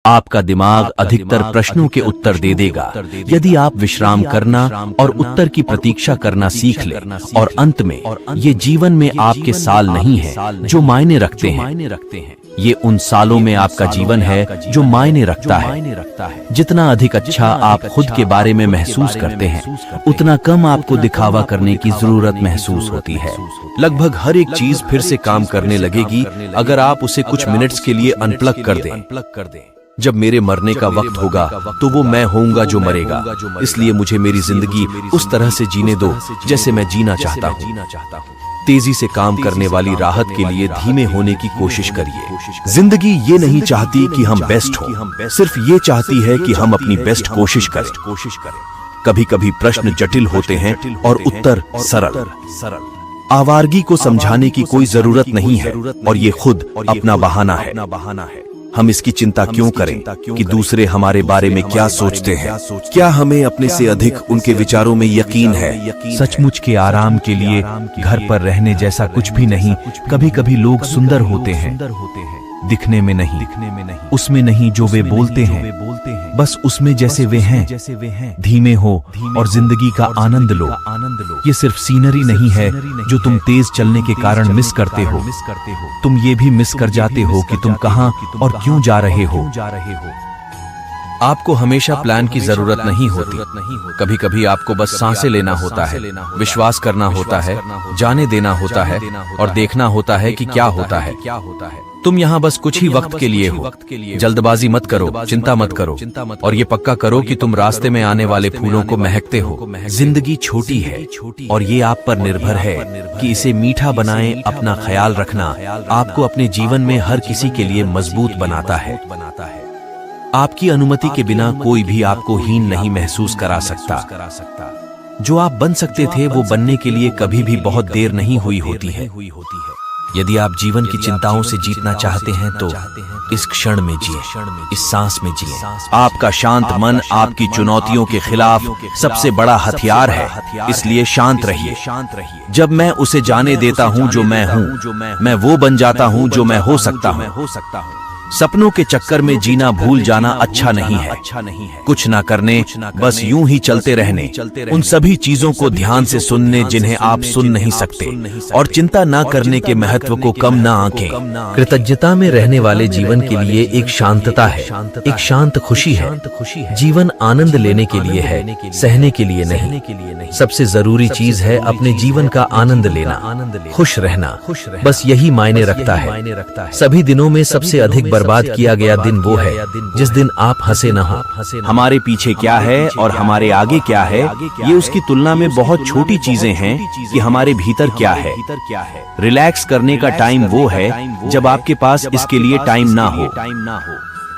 आपका दिमाग अधिकतर प्रश्नों के उत्तर दे देगा यदि आप विश्राम करना और उत्तर की प्रतीक्षा करना सीख लें। और अंत में ये जीवन में आपके साल नहीं है जो मायने रखते हैं, ये उन सालों में आपका जीवन है जो मायने रखता है। जितना अधिक अच्छा आप खुद के बारे में महसूस करते हैं, उतना कम आपको दिखावा करने की जरूरत महसूस होती है। लगभग हर एक चीज फिर से काम करने लगेगी अगर आप उसे कुछ मिनट्स के लिए अनप्लग कर दें। जब मेरे मरने का वक्त होगा तो वो मैं होऊंगा जो मरेगा, इसलिए मुझे मेरी जिंदगी उस तरह से जीने दो जैसे मैं जीना चाहता हूँ। तेजी से काम करने वाली राहत के लिए धीमे होने की कोशिश करिए। जिंदगी ये नहीं चाहती कि हम बेस्ट हों, सिर्फ ये चाहती है कि हम अपनी बेस्ट कोशिश करें। कभी कभी प्रश्न जटिल होते हैं और उत्तर सरल। आवारगी को समझाने की कोई जरूरत नहीं है और ये खुद अपना बहाना है। हम इसकी चिंता क्यों करें कि दूसरे हमारे बारे में क्या सोचते हैं? क्या हमें अपने से अधिक उनके विचारों में यकीन है? सचमुच के आराम के लिए घर पर रहने जैसा कुछ भी नहीं। कभी कभी लोग सुंदर होते हैं, दिखने में नहीं, उसमें नहीं जो वे बोलते हैं, बस उसमें जैसे वे हैं। धीमे हो और जिंदगी का आनंद लो। ये सिर्फ सीनरी नहीं है जो तुम तेज चलने के कारण मिस करते हो, तुम ये भी मिस कर जाते हो कि तुम कहां और क्यों जा रहे हो। आपको हमेशा प्लान की जरूरत नहीं होती। कभी कभी आपको बस सांसें लेना होता है, विश्वास करना होता है, जाने देना होता है और देखना होता है कि क्या होता है। तुम यहाँ बस कुछ ही वक्त के लिए हो। जल्दबाजी मत करो, चिंता मत करो और ये पक्का करो कि तुम रास्ते में आने वाले फूलों को महकते हो। जिंदगी छोटी है और ये आप पर निर्भर है कि इसे मीठा बनाएं। अपना ख्याल रखना आपको अपने जीवन में हर किसी के लिए मजबूत बनाता है। आपकी अनुमति के बिना कोई भी आपको हीन नहीं महसूस करा सकता। जो आप बन सकते थे वो बनने के लिए कभी भी बहुत देर नहीं हुई होती है। यदि आप जीवन की चिंताओं से जीतना चाहते हैं तो इस क्षण में जिए, इस सांस में जिए। आपका शांत मन आपकी चुनौतियों के खिलाफ सबसे बड़ा हथियार है, इसलिए शांत रहिए। जब मैं उसे जाने देता हूँ जो मैं हूँ, मैं वो बन जाता हूँ जो मैं हो सकता हूँ। सपनों के चक्कर में जीना भूल जाना अच्छा नहीं है। कुछ ना करने, बस यूं ही चलते रहने, उन सभी चीजों को ध्यान से सुनने जिन्हें आप सुन नहीं सकते, और चिंता ना करने के महत्व को कम ना आंकें। कृतज्ञता में रहने वाले जीवन के लिए एक शांतता है, एक शांत खुशी है। जीवन आनंद लेने के लिए है, सहने के लिए नहीं। सबसे जरूरी चीज है अपने जीवन का आनंद लेना, खुश रहना। बस यही मायने रखता है। सभी दिनों में सबसे अधिक बर्बाद किया गया दिन वो है जिस दिन आप हंसे न हो। हमारे पीछे क्या है और हमारे आगे क्या है, ये उसकी तुलना में बहुत छोटी चीजें हैं कि हमारे भीतर क्या है। रिलैक्स करने का टाइम वो है जब आपके पास इसके लिए टाइम ना हो।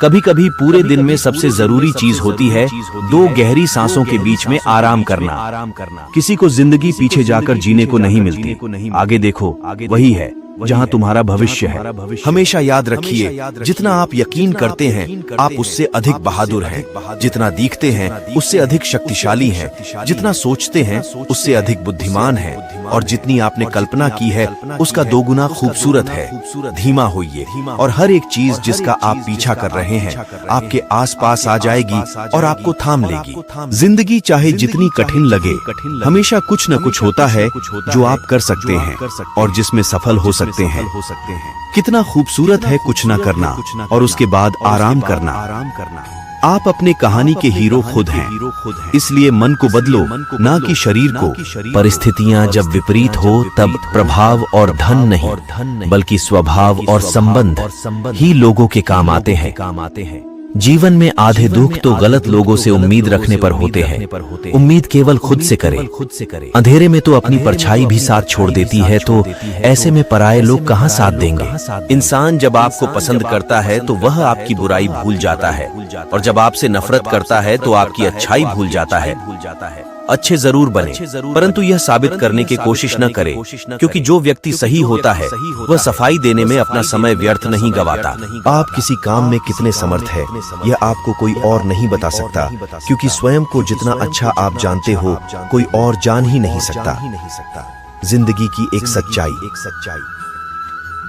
कभी कभी पूरे दिन में सबसे जरूरी चीज होती है 2 गहरी सांसों के बीच में आराम करना। किसी को जिंदगी पीछे जाकर जीने को नहीं मिलती, आगे देखो, वही है जहां तुम्हारा भविष्य है। हमेशा याद रखिए, जितना आप यकीन करते हैं आप उससे अधिक बहादुर हैं, जितना दिखते हैं उससे अधिक शक्तिशाली हैं, जितना सोचते हैं उससे अधिक बुद्धिमान हैं, और जितनी आपने कल्पना की है उसका 2 गुना खूबसूरत है। धीमा होइए और हर एक चीज जिसका आप पीछा कर रहे हैं आपके आसपास आ जाएगी और आपको थाम लेगी। जिंदगी चाहे जितनी कठिन लगे, हमेशा कुछ न कुछ होता है जो आप कर सकते हैं और जिसमें सफल हो सकते हैं। कितना खूबसूरत है कुछ ना करना और उसके बाद आराम करना। आप अपने कहानी के हीरो खुद हैं, इसलिए मन को बदलो, ना कि शरीर को। परिस्थितियां जब विपरीत हो तब प्रभाव और धन नहीं, बल्कि स्वभाव और संबंध ही लोगों के काम आते हैं। जीवन में आधे दुख तो गलत लोगों से उम्मीद रखने पर होते हैं। उम्मीद केवल खुद से करें। अंधेरे में तो अपनी परछाई भी साथ छोड़ देती है, तो ऐसे में पराये लोग कहां साथ देंगे। इंसान जब आपको पसंद करता है तो वह आपकी बुराई भूल जाता है, और जब आपसे नफरत करता है तो आपकी अच्छाई भूल जाता है। अच्छे जरूर बने, परंतु यह साबित करने की कोशिश न करें, क्योंकि जो व्यक्ति सही होता है वह सफाई देने में अपना समय व्यर्थ नहीं गवाता। आप किसी काम में कितने समर्थ हैं, यह आपको कोई और नहीं बता सकता, क्योंकि स्वयं को जितना अच्छा आप जानते हो कोई और जान ही नहीं सकता। जिंदगी की एक सच्चाई,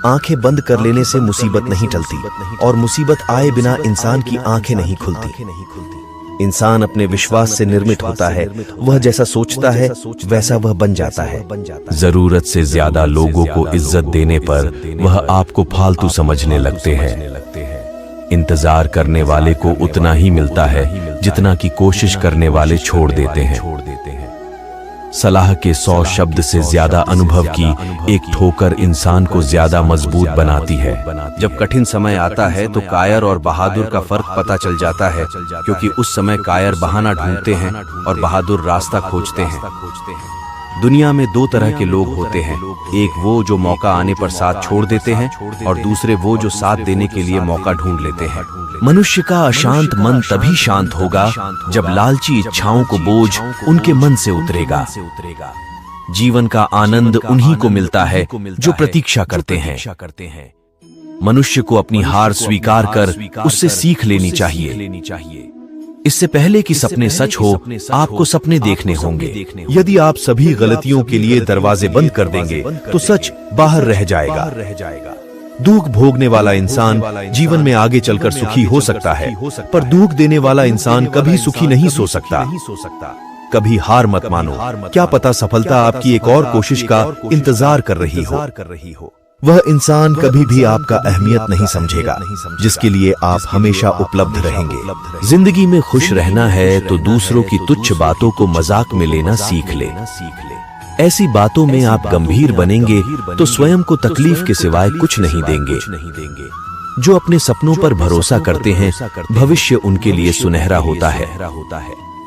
आंखें बंद कर लेने से मुसीबत नहीं टलती और मुसीबत आए बिना इंसान की आंखें नहीं खुलती। इंसान अपने विश्वास से निर्मित होता है, वह जैसा सोचता है वैसा वह बन जाता है। जरूरत से ज्यादा लोगों को इज्जत देने पर वह आपको फालतू समझने लगते हैं। इंतजार करने वाले को उतना ही मिलता है जितना कि कोशिश करने वाले छोड़ देते हैं। सलाह के 100 शब्द से ज्यादा अनुभव की एक ठोकर इंसान को ज्यादा मजबूत बनाती है। जब कठिन समय आता है तो कायर और बहादुर का फर्क पता चल जाता है, क्योंकि उस समय कायर बहाना ढूंढते हैं और बहादुर रास्ता खोजते हैं। दुनिया में 2 तरह के लोग होते हैं, एक वो जो मौका आने पर साथ छोड़ देते हैं और दूसरे वो जो साथ देने के लिए मौका ढूंढ लेते हैं। मनुष्य का अशांत मन तभी शांत होगा जब लालची इच्छाओं को बोझ उनके मन से उतरेगा। जीवन का आनंद उन्हीं को मिलता है जो प्रतीक्षा करते हैं। मनुष्य को अपनी हार स्वीकार कर उससे सीख लेनी चाहिए। इससे पहले कि सपने सच हो, आपको सपने देखने होंगे। यदि आप सभी गलतियों के लिए दरवाजे बंद कर देंगे तो सच बाहर रह जाएगा। दुख भोगने वाला इंसान जीवन में आगे चलकर सुखी हो सकता है, पर दुख देने वाला इंसान कभी सुखी नहीं सो सकता। कभी हार मत मानो, क्या पता सफलता आपकी एक और कोशिश का इंतजार कर रही हो। वह इंसान कभी भी आपका अहमियत नहीं समझेगा जिसके लिए आप हमेशा उपलब्ध रहेंगे। जिंदगी में खुश रहना है तो दूसरों की तुच्छ बातों को मजाक में लेना सीख ले। ऐसी बातों में आप गंभीर बनेंगे तो स्वयं को तकलीफ के सिवाय कुछ नहीं देंगे। जो अपने सपनों पर भरोसा करते हैं, भविष्य उनके लिए सुनहरा होता है।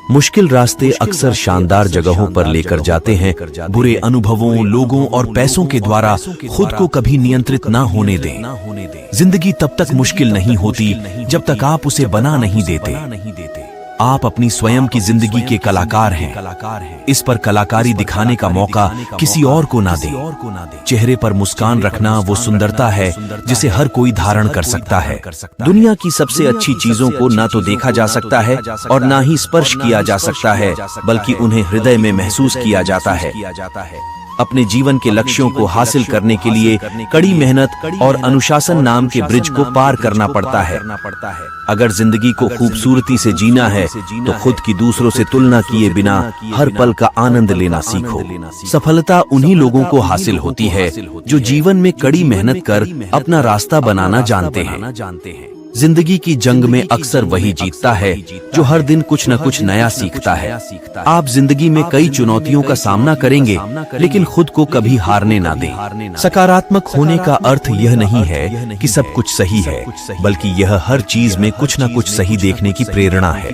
मुश्किल रास्ते अक्सर शानदार जगहों पर लेकर जाते हैं। बुरे अनुभवों, लोगों और पैसों के द्वारा खुद को कभी नियंत्रित ना होने दें। जिंदगी तब तक मुश्किल नहीं होती जब तक आप उसे बना नहीं देते। आप अपनी स्वयं की जिंदगी के कलाकार हैं। इस पर कलाकारी दिखाने का मौका किसी और को ना दें। चेहरे पर मुस्कान रखना वो सुंदरता है जिसे हर कोई धारण कर सकता है। दुनिया की सबसे अच्छी चीजों को ना तो देखा जा सकता है और ना ही स्पर्श किया जा सकता है, बल्कि उन्हें हृदय में महसूस किया जाता है। अपने जीवन के लक्ष्यों को हासिल करने के लिए कड़ी मेहनत और अनुशासन नाम के ब्रिज को पार करना पड़ता है। अगर जिंदगी को खूबसूरती से जीना है तो खुद की दूसरों से तुलना किए बिना हर पल का आनंद लेना सीखो। सफलता उन्हीं लोगों को हासिल होती है जो जीवन में कड़ी मेहनत कर अपना रास्ता बनाना जानते हैं। जिंदगी की जंग में अक्सर वही जीतता है जो हर दिन कुछ न कुछ नया सीखता है। आप जिंदगी में कई चुनौतियों का सामना करेंगे, लेकिन खुद को कभी हारने ना दें। सकारात्मक होने का अर्थ यह नहीं है कि सब कुछ सही है, बल्कि यह हर चीज में कुछ न कुछ सही देखने की प्रेरणा है।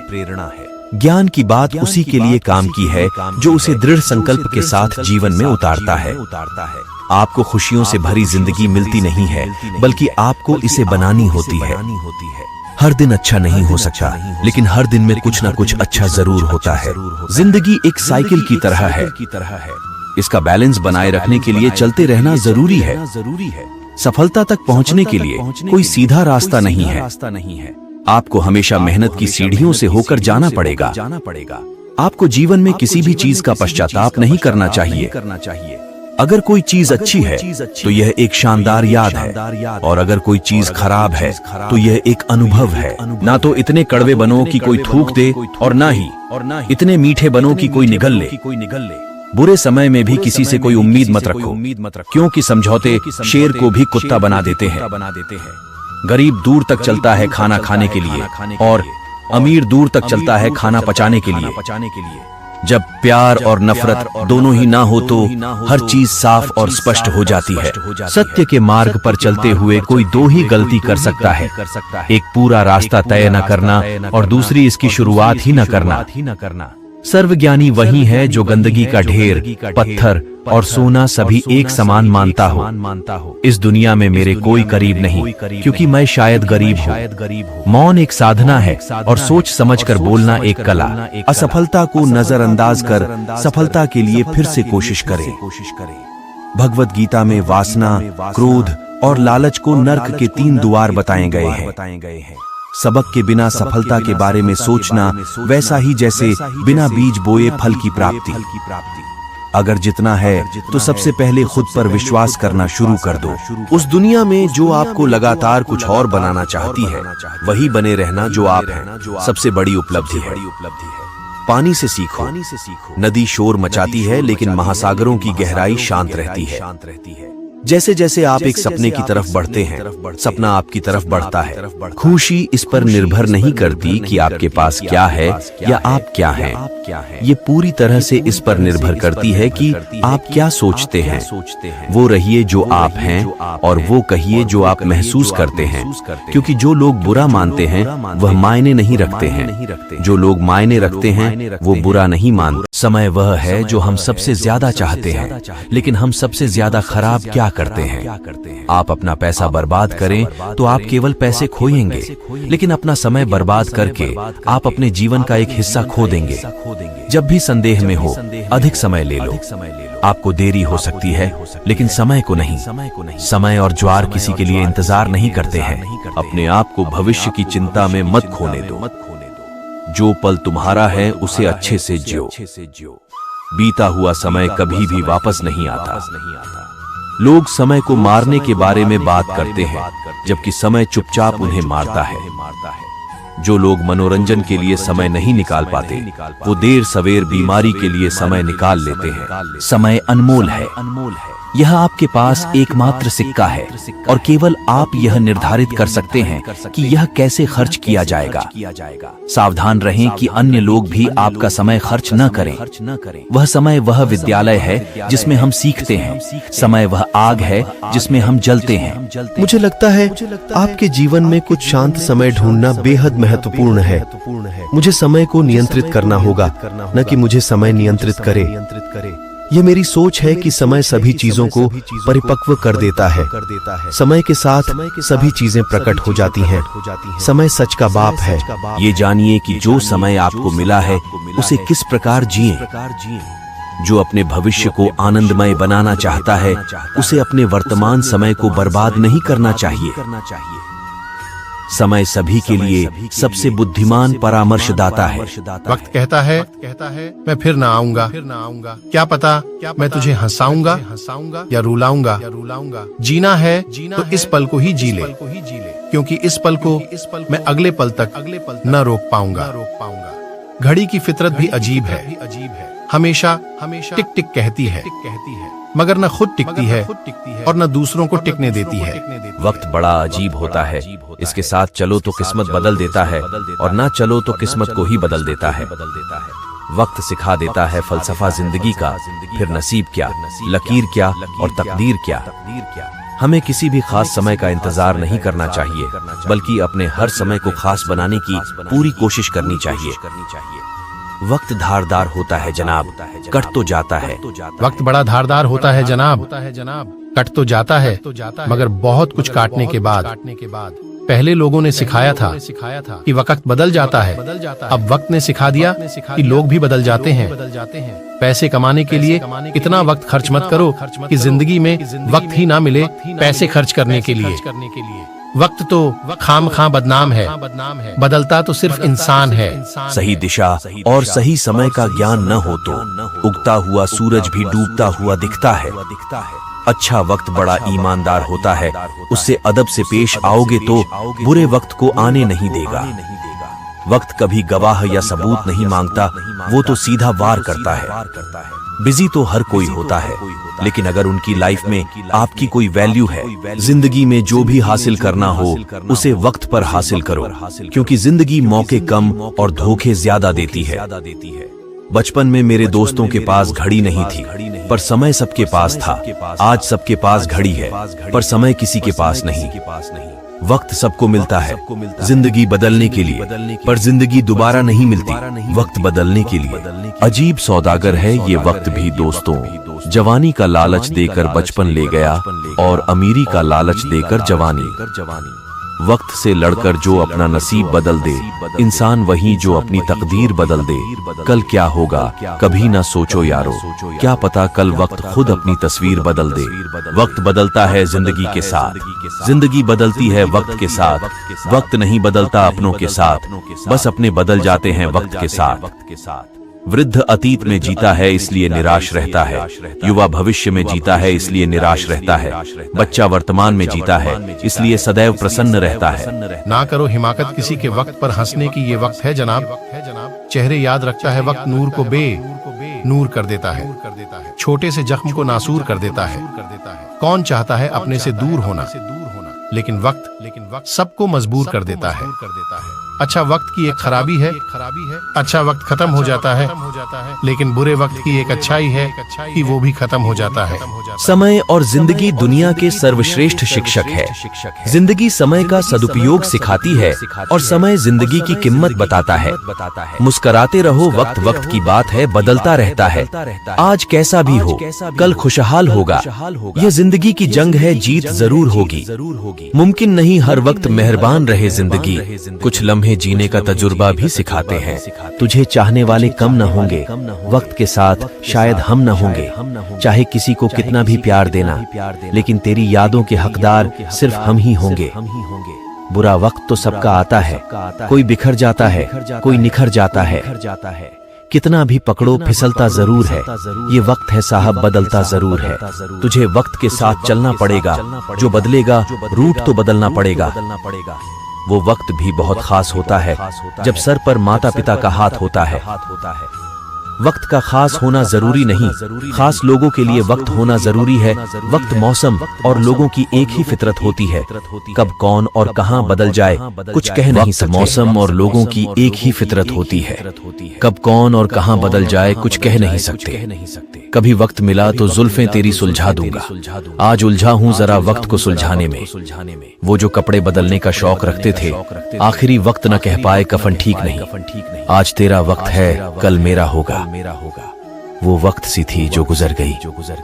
ज्ञान की बात उसी के लिए काम की है जो उसे दृढ़ संकल्प के साथ जीवन में उतारता है। आपको खुशियों से भरी जिंदगी मिलती नहीं है, बल्कि आपको इसे बनानी होती है। हर दिन अच्छा नहीं हो सकता, लेकिन हर दिन में कुछ ना कुछ अच्छा जरूर होता है। जिंदगी एक साइकिल की तरह है। इसका बैलेंस बनाए रखने के लिए चलते रहना जरूरी है। सफलता तक पहुंचने के लिए कोई सीधा रास्ता नहीं है। आपको हमेशा मेहनत की सीढ़ियों से होकर जाना पड़ेगा। आपको जीवन में किसी भी चीज का पश्चाताप नहीं करना चाहिए। अगर कोई चीज अच्छी है तो यह एक शानदार याद है, और अगर कोई चीज खराब है तो यह एक अनुभव है। ना तो इतने कड़वे बनो कि कोई थूक दे, और ना ही इतने मीठे बनो कि कोई निगल ले। बुरे समय में भी किसी से कोई उम्मीद मत रखो, क्योंकि समझौते शेर को भी कुत्ता बना देते हैं। गरीब दूर तक चलता है खाना खाने के लिए, और अमीर दूर तक चलता है खाना पचाने के लिए। जब प्यार और नफरत दोनों ही ना हो तो हर चीज साफ और स्पष्ट हो जाती है। सत्य के मार्ग पर चलते हुए कोई 2 ही गलती कर सकता है, एक पूरा रास्ता तय न करना और दूसरी इसकी शुरुआत ही न करना। सर्वज्ञानी वही है जो गंदगी का ढेर, पत्थर और सोना सभी एक समान मानता हो। इस दुनिया में मेरे कोई करीब नहीं, क्योंकि मैं शायद गरीब हूँ। मौन एक साधना है और सोच समझकर बोलना एक कला। असफलता को नजरअंदाज कर सफलता के लिए फिर से कोशिश करें। भगवत गीता में वासना, क्रोध और लालच को नर्क के 3 द्वार बताए गए हैं। सबक के बिना सफलता के बारे में सोचना वैसा ही जैसे बिना बीज बोए फल की प्राप्ति। अगर जितना है तो सबसे पहले खुद पर विश्वास करना शुरू कर दो। उस दुनिया में जो आपको लगातार कुछ और बनाना चाहती है, वही बने रहना जो आप हैं सबसे बड़ी उपलब्धि है। पानी से सीखो। नदी शोर मचाती है लेकिन महासागरों की गहराई शांत रहती है। जैसे जैसे आप एक सपने की तरफ बढ़ते हैं, सपना आपकी तरफ बढ़ता है। खुशी इस पर निर्भर नहीं करती कि आपके पास क्या है या आप क्या हैं। ये पूरी तरह से इस पर निर्भर करती है कि आप क्या सोचते हैं। वो रहिए जो आप हैं और वो कहिए जो आप महसूस करते हैं, क्योंकि जो लोग बुरा मानते हैं वह मायने नहीं रखते हैं, जो लोग मायने रखते हैं वो बुरा नहीं मानते। समय वह है जो हम सबसे ज्यादा चाहते हैं, लेकिन हम सबसे ज्यादा खराब क्या करते हैं। आप अपना पैसा बर्बाद करें तो आप केवल पैसे खोएंगे, लेकिन अपना समय बर्बाद करके आप अपने जीवन का एक हिस्सा खो देंगे। जब भी संदेह में हो, अधिक समय ले लो। आपको देरी हो सकती है लेकिन समय को नहीं। समय और ज्वार किसी के लिए इंतजार नहीं करते हैं। अपने आप को भविष्य की चिंता में मत खोने दो। जो पल तुम्हारा है उसे अच्छे से जियो। बीता हुआ समय कभी भी वापस नहीं आता। लोग समय को मारने के बारे में बात करते हैं, जबकि समय चुपचाप उन्हें मारता है। जो लोग मनोरंजन के लिए समय नहीं निकाल पाते, वो देर सवेर बीमारी के लिए समय निकाल लेते हैं। समय अनमोल है। यह आपके पास एकमात्र सिक्का है और केवल आप यह निर्धारित कर सकते हैं कि यह कैसे खर्च किया जाएगा। सावधान रहें कि अन्य लोग भी आपका समय खर्च न करें। वह समय वह विद्यालय है जिसमें हम सीखते हैं। समय वह आग है जिसमें हम जलते हैं। मुझे लगता है आपके जीवन में कुछ शांत समय ढूंढना बेहद महत्वपूर्ण है। मुझे समय को नियंत्रित करना होगा, न कि मुझे समय नियंत्रित करे। ये मेरी सोच है कि समय सभी चीजों को परिपक्व कर देता है। समय के साथ सभी चीजें प्रकट हो जाती हैं। समय सच का बाप है। ये जानिए कि जो समय आपको मिला है उसे किस प्रकार जिए। जो अपने भविष्य को आनंदमय बनाना चाहता है उसे अपने वर्तमान समय को बर्बाद नहीं करना चाहिए। समय सभी के लिए सबसे बुद्धिमान परामर्शदाता है। वक्त कहता है मैं फिर ना आऊंगा। क्या पता मैं तुझे हंसाऊंगा या रुलाऊंगा। जीना है तो इस पल को ही जी ले, क्योंकि इस पल को मैं अगले पल तक न रोक पाऊंगा। घड़ी की फितरत भी अजीब है। हमेशा टिक टिक कहती है, मगर न खुद टिकती है और न दूसरों को टिकने देती है। वक्त बड़ा अजीब होता है। इसके साथ चलो तो किस्मत बदल देता है और ना चलो तो किस्मत को ही बदल देता है। वक्त सिखा देता है फलसफा जिंदगी का, फिर नसीब क्या, लकीर क्या और तकदीर क्या। हमें किसी भी खास समय का इंतजार नहीं करना चाहिए, बल्कि अपने हर समय को खास बनाने की पूरी कोशिश करनी चाहिए। वक्त धारदार होता है जनाब, कट तो जाता है। वक्त बड़ा धारदार होता है जनाब, कट तो जाता है, मगर बहुत कुछ काटने के बाद। पहले लोगों ने सिखाया था कि वक्त बदल जाता है, अब वक्त ने सिखा दिया कि लोग भी बदल जाते हैं। पैसे कमाने के लिए इतना वक्त खर्च मत करो कि जिंदगी में वक्त ही ना मिले पैसे खर्च करने के लिए। वक्त तो खामखा बदनाम है, बदलता तो सिर्फ इंसान है। सही दिशा और सही समय का ज्ञान न हो तो उगता हुआ सूरज भी डूबता हुआ दिखता है। अच्छा वक्त बड़ा ईमानदार होता है, उससे अदब से पेश आओगे तो बुरे वक्त को आने नहीं देगा। वक्त कभी गवाह या सबूत नहीं मांगता, वो तो सीधा वार करता है। बिजी तो हर कोई होता है, लेकिन अगर उनकी लाइफ में आपकी कोई वैल्यू है, जिंदगी में जो भी हासिल करना हो उसे वक्त पर हासिल करो, क्योंकि जिंदगी मौके कम और धोखे ज्यादा देती है। बचपन में मेरे दोस्तों के पास घड़ी नहीं थी, पर समय सबके पास था। आज सबके पास घड़ी है, पर समय किसी के पास नहीं। वक्त सबको मिलता है जिंदगी बदलने के लिए, पर जिंदगी दोबारा नहीं मिलती वक्त बदलने के लिए। अजीब सौदागर है ये वक्त भी दोस्तों। जवानी का लालच देकर बचपन ले गया और अमीरी का लालच देकर जवानी। वक्त से लड़कर जो अपना नसीब बदल दे, इंसान वही जो अपनी तकदीर बदल दे। कल क्या होगा कभी ना सोचो यारो, क्या पता कल वक्त खुद अपनी तस्वीर बदल दे। वक्त बदलता है जिंदगी के साथ, जिंदगी बदलती है वक्त के साथ। वक्त नहीं बदलता अपनों के साथ, बस अपने बदल जाते हैं वक्त के साथ। वृद्ध अतीत में जीता है इसलिए निराश रहता है, युवा भविष्य में जीता है इसलिए निराश रहता है, बच्चा वर्तमान में जीता है इसलिए सदैव प्रसन्न रहता है। ना करो हिमाकत किसी के वक्त पर हंसने की, ये वक्त है जनाब। चेहरे याद रखता है वक्त, नूर को नूर कर देता है, छोटे से जख्म को नासूर कर देता है। कौन चाहता है अपने से दूर होना, लेकिन वक्त सबको मजबूर कर देता है। अच्छा वक्त की एक खराबी है, अच्छा वक्त खत्म हो जाता है, लेकिन बुरे वक्त की एक अच्छाई है कि वो भी खत्म हो जाता है। समय और जिंदगी दुनिया के सर्वश्रेष्ठ शिक्षक है। जिंदगी समय का सदुपयोग सिखाती है और समय जिंदगी की कीमत बताता है। मुस्कुराते रहो, वक्त वक्त की बात है, बदलता रहता है। आज कैसा भी हो, कल खुशहाल होगा। यह जिंदगी की जंग है, जीत जरूर होगी। मुमकिन नहीं हर वक्त मेहरबान रहे जिंदगी, कुछ लम्हे जीने का तजुर्बा भी सिखाते हैं। तुझे चाहने वाले कम न होंगे, वक्त के साथ शायद हम न होंगे। चाहे किसी को कितना भी प्यार देना, लेकिन तेरी यादों के हकदार सिर्फ हम ही होंगे। बुरा वक्त तो सबका आता है, कोई बिखर जाता है, कोई निखर जाता है। कितना भी पकड़ो फिसलता जरूर है। ये वक्त है साहब, बदलता जरूर है। तुझे वक्त के साथ चलना पड़ेगा, जो बदलेगा रूट तो बदलना पड़ेगा। वो वक्त भी बहुत खास होता है जब सर पर माता पिता का हाथ होता है। वक्त का खास होना जरूरी नहीं, खास लोगों के लिए वक्त होना जरूरी है। वक्त, मौसम और लोगों की एक ही फितरत होती है। कब कौन और कहां बदल जाए कुछ कह नहीं सकते। मौसम और लोगों की एक ही फितरत होती है। कब कौन और कहां बदल जाए कुछ कह नहीं सकते। कभी वक्त मिला तो जुल्फें तेरी सुलझा दूंगा। आज उलझा हूं जरा वक्त को सुलझाने में। वो जो कपड़े बदलने का शौक रखते थे, आखिरी वक्त न कह पाए कफन ठीक नहीं। आज तेरा वक्त है, कल मेरा होगा। वो वक्त सी थी जो गुजर गई,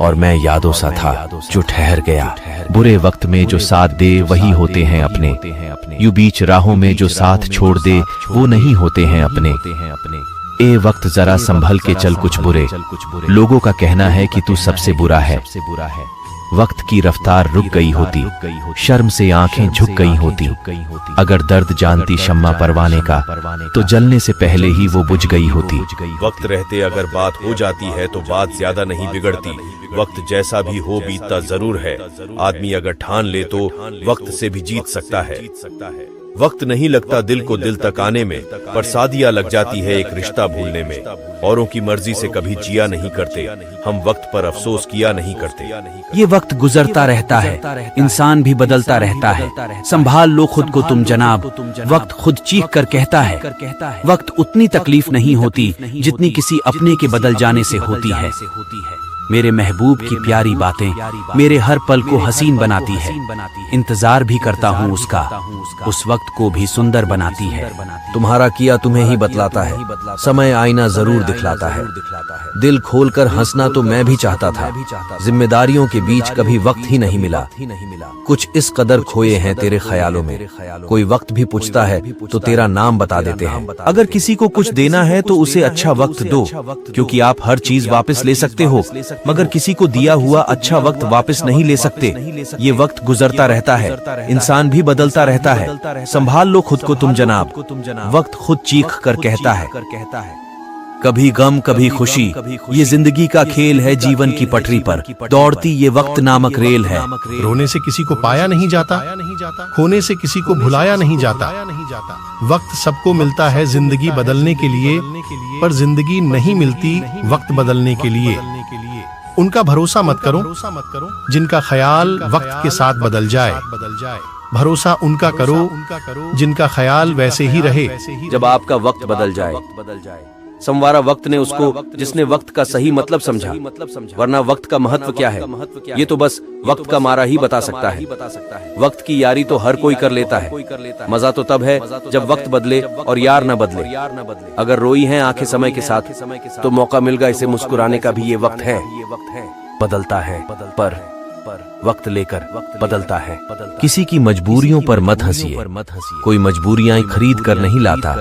और मैं यादों सा था जो ठहर गया। बुरे वक्त में जो साथ दे वही होते हैं अपने, यूं बीच राहों में जो साथ छोड़ दे वो नहीं होते हैं अपने। ए वक्त जरा संभल के चल, कुछ बुरे लोगों का कहना है कि तू सबसे बुरा है। वक्त की रफ्तार रुक गई होती, शर्म से आंखें झुक गई होती। अगर दर्द जानती शम्मा परवाने का, तो जलने से पहले ही वो बुझ गई होती। वक्त रहते अगर बात हो जाती है तो बात ज्यादा नहीं बिगड़ती। वक्त जैसा भी हो बीतता जरूर है। आदमी अगर ठान ले तो वक्त से भी जीत सकता है। वक्त नहीं लगता दिल को दिल तक आने में, पर सादिया लग जाती है एक रिश्ता भूलने में। औरों की मर्जी से कभी जिया नहीं करते, हम वक्त पर अफसोस किया नहीं करते। ये वक्त गुजरता रहता है, इंसान भी बदलता रहता है। संभाल लो खुद को तुम जनाब, वक्त खुद चीख कर कहता है। वक्त उतनी तकलीफ नहीं होती जितनी किसी अपने के बदल जाने से होती है। मेरे महबूब की प्यारी बातें मेरे हर पल को हसीन बनाती है। इंतजार भी करता हूँ उसका, उस वक्त को भी सुंदर बनाती है। तुम्हारा किया तुम्हें ही बतलाता है, समय आईना जरूर दिखलाता है। दिल खोलकर हंसना तो मैं भी चाहता था, जिम्मेदारियों के बीच कभी वक्त ही नहीं मिला। कुछ इस कदर खोए हैं तेरे ख्यालों में, कोई वक्त भी पूछता है तो तेरा नाम बता देते हैं। अगर किसी को कुछ देना है तो उसे अच्छा वक्त दो, क्योंकि आप हर चीज वापस ले सकते हो, मगर किसी को दिया हुआ अच्छा वक्त वापस नहीं ले सकते। ये वक्त गुजरता रहता है, इंसान भी बदलता रहता है। संभाल लो खुद को तुम जनाब, वक्त खुद चीख कर कहता है। कभी गम कभी खुशी, ये जिंदगी का खेल है। जीवन की पटरी पर दौड़ती ये वक्त नामक रेल है। रोने से किसी को पाया नहीं जाता, खोने से किसी को भुलाया नहीं जाता। वक्त सबको मिलता है जिंदगी बदलने के लिए, पर जिंदगी नहीं मिलती वक्त बदलने के लिए। उनका भरोसा मत करो जिनका ख्याल वक्त के साथ बदल जाए। भरोसा उनका करो जिनका ख्याल वैसे ही रहे। जब आपका वक्त बदल जाए, संवारा वक्त ने उसको जिसने वक्त का सही मतलब समझा, वरना वक्त का महत्व क्या है ये तो बस वक्त का मारा ही बता सकता है। वक्त की यारी तो हर कोई कर लेता है, मजा तो तब है जब वक्त बदले और यार न बदले। अगर रोई हैं आंखें समय के साथ तो मौका मिल गया इसे मुस्कुराने का भी ये वक्त है। बदलता है पर वक्त लेकर बदलता है। किसी की मजबूरियों पर मत हंसिए, कोई मजबूरियां खरीद कर नहीं लाता।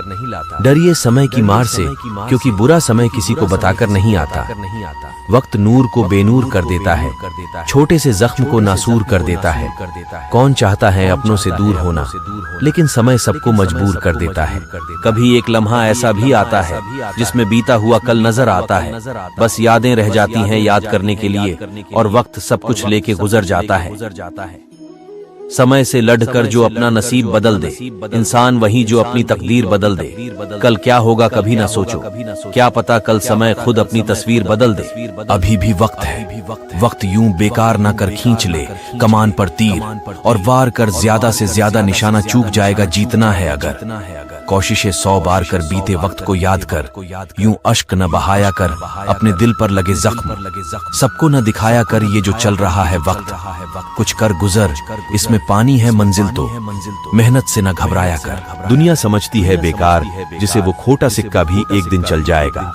डरिए समय की मार से, क्योंकि बुरा समय किसी को बताकर नहीं आता। वक्त नूर को बेनूर कर देता है, छोटे से जख्म को नासूर कर देता है। कौन चाहता है अपनों से दूर होना, लेकिन समय सबको मजबूर कर देता है। कभी एक लम्हा ऐसा भी आता है जिसमें बीता हुआ कल नजर आता है, बस यादें रह जाती हैं याद करने के लिए, और वक्त सब कुछ लेके गुजर जाता है। समय से लड़कर जो अपना नसीब बदल दे, इंसान वही जो अपनी तकदीर बदल दे। कल क्या होगा कभी ना सोचो, क्या पता कल समय खुद अपनी तस्वीर बदल दे। अभी भी वक्त है, वक्त यूं बेकार ना कर खींच ले कमान पर तीर, और वार कर ज्यादा से ज्यादा निशाना चूक जाएगा जीतना है अगर। कोशिशें 100 बार कर बीते वक्त को याद कर, यूं अश्क न बहाया कर अपने दिल पर लगे जख्म। सबको न दिखाया कर ये जो चल रहा है वक्त, कुछ कर गुजर इसमें पानी है मंजिल तो, मेहनत से न घबराया कर। दुनिया समझती है बेकार जिसे वो खोटा सिक्का भी एक दिन चल जाएगा।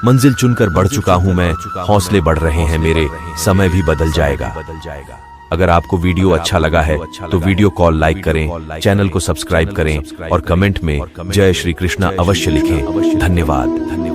मंजिल चुनकर बढ़ चुका हूं मैं, हौसले बढ़ रहे हैं मेरे, समय भी बदल जाएगा। अगर आपको वीडियो अच्छा लगा है तो वीडियो कॉल लाइक करें, चैनल को सब्सक्राइब करें और कमेंट में जय श्री कृष्णा अवश्य लिखें। धन्यवाद।